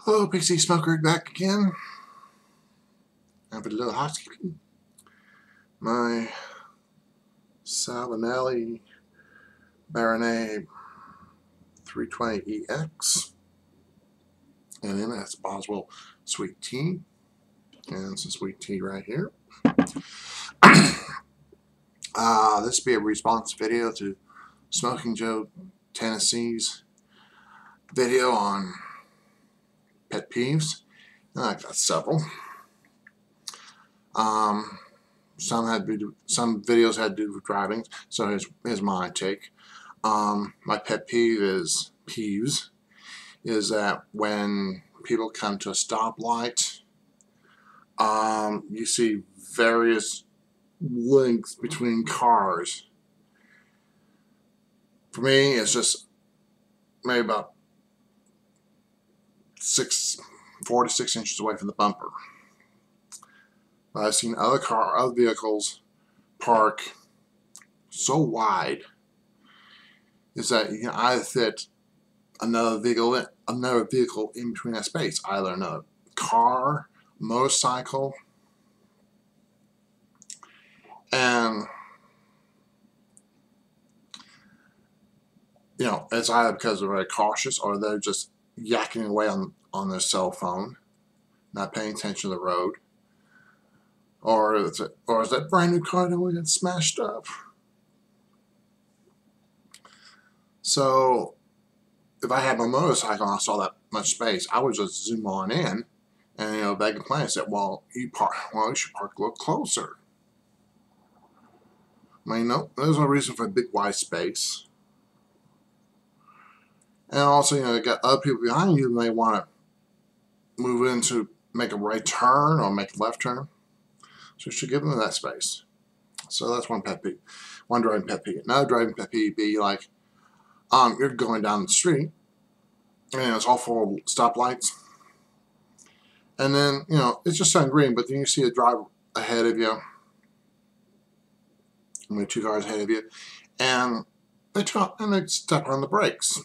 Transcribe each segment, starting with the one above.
Hello, PC Smoker back again. Have a little housekeeping. My Savinelli Baronet 320EX, and in that's Boswell sweet tea, and some sweet tea right here. This will be a response video to Smoking Joe Tennessee's video on pet peeves, and I've got several. Some videos had to do with driving, so here's my take. My pet peeve is that when people come to a stoplight, you see various links between cars. For me, it's just maybe about 4 to 6 inches away from the bumper. I've seen other vehicles park so wide is that you can either fit another vehicle in between that space, either another car, motorcycle, and it's either because they're very cautious or they're just yakking away on their cell phone, not paying attention to the road. Or is that brand new car that will get smashed up? So if I had my motorcycle and I saw that much space, I would just zoom on in and beg and play and say, well, you should park a little closer. I mean, no, there's no reason for a big wide space. And also, you got other people behind you that may want to move in to make a right turn or make a left turn. So you should give them that space. So that's one pet peeve. One driving pet peeve. Another driving pet peeve be like, you're going down the street, and it's all full of stoplights. And then, it's just on green, but then you see a driver ahead of you. I mean, 2 cars ahead of you. And they step on the brakes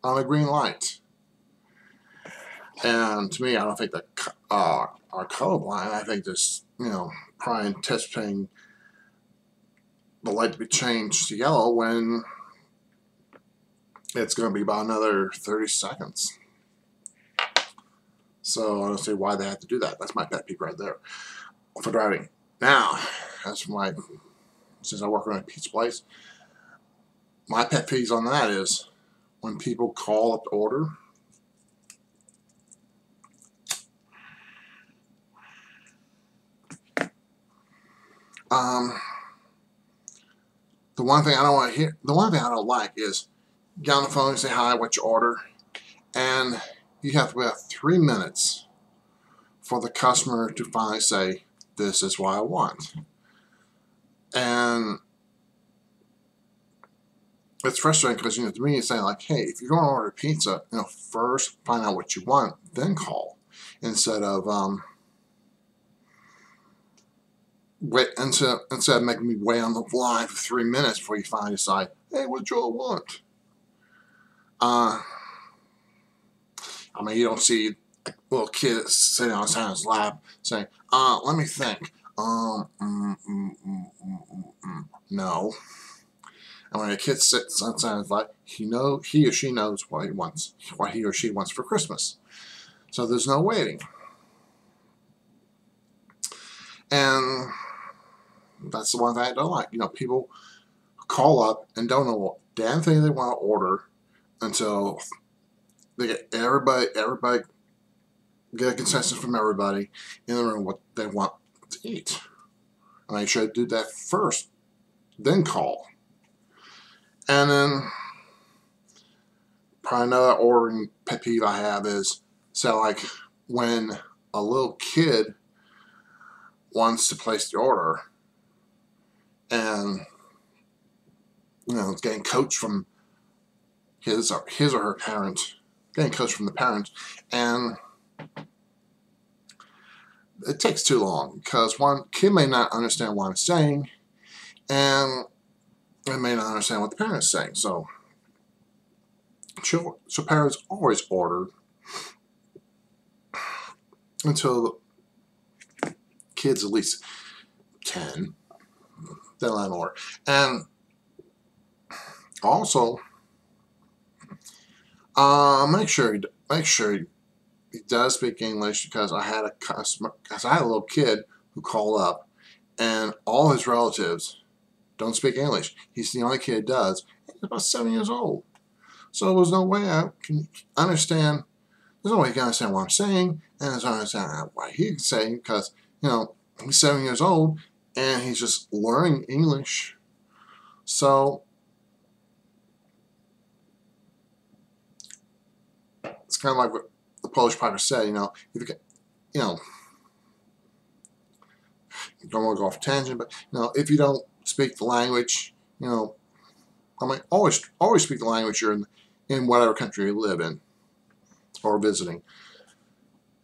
on a green light. And to me, I don't think that are colorblind. I think this, probably anticipating the light to be changed to yellow when it's going to be about another 30 seconds. So I don't see why they have to do that. That's my pet peeve right there for driving. Now, since I work around a pizza place, my pet peeves on that is when people call up to order. The one thing I don't like is get on the phone and say, hi, what's your order? And you have to wait 3 minutes for the customer to finally say, this is what I want. And it's frustrating because, to me, it's saying like, hey, if you're going to order pizza, first find out what you want, then call. Instead of instead of making me wait on the line for 3 minutes before you finally decide, hey, what do you want? I mean, you don't see a little kid sitting on his lap saying, let me think. No. And when a kid sits on his lap, he or she knows what he or she wants for Christmas. So there's no waiting. And that's the one thing I don't like. People call up and don't know what damn thing they want to order until they get everybody get a consensus from everybody in the room what they want to eat. And they should do that first, then call. And then probably another ordering pet peeve I have is like when a little kid wants to place the order and it's getting coached from his or her parent, getting coached from the parent, and it takes too long because one kid may not understand what I'm saying, and they may not understand what the parent's saying. So parents always order until the kids at least 10, then let more. And also, make sure he does speak English, because I had a little kid who called up, and all his relatives don't speak English. He's the only kid who does. He's about 7 years old. So there's no way I can understand. There's no way he can understand what I'm saying, and there's no understand what he's saying, because, you know, he's 7 years old and he's just learning English. So it's kind of like what the Polish Piper said. You know, if you can, you know, don't want to go off tangent, but, you know, if you don't speak the language, you know, I mean, always speak the language you're in whatever country you live in or visiting,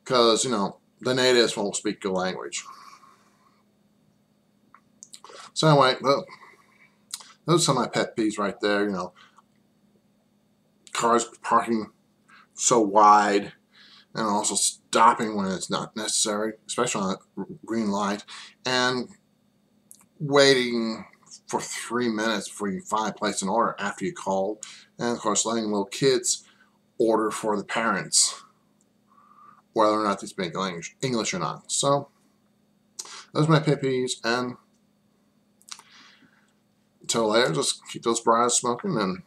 because, you know, the natives won't speak your language. So anyway, well, those are some of my pet peeves right there. You know, cars parking so wide, and also stopping when it's not necessary, especially on a green light, and waiting for 3 minutes before you finally place an order after you called, and of course letting little kids order for the parents, whether or not they speak English or not. So those are my pet peeves, and until later, just keep those briars smoking and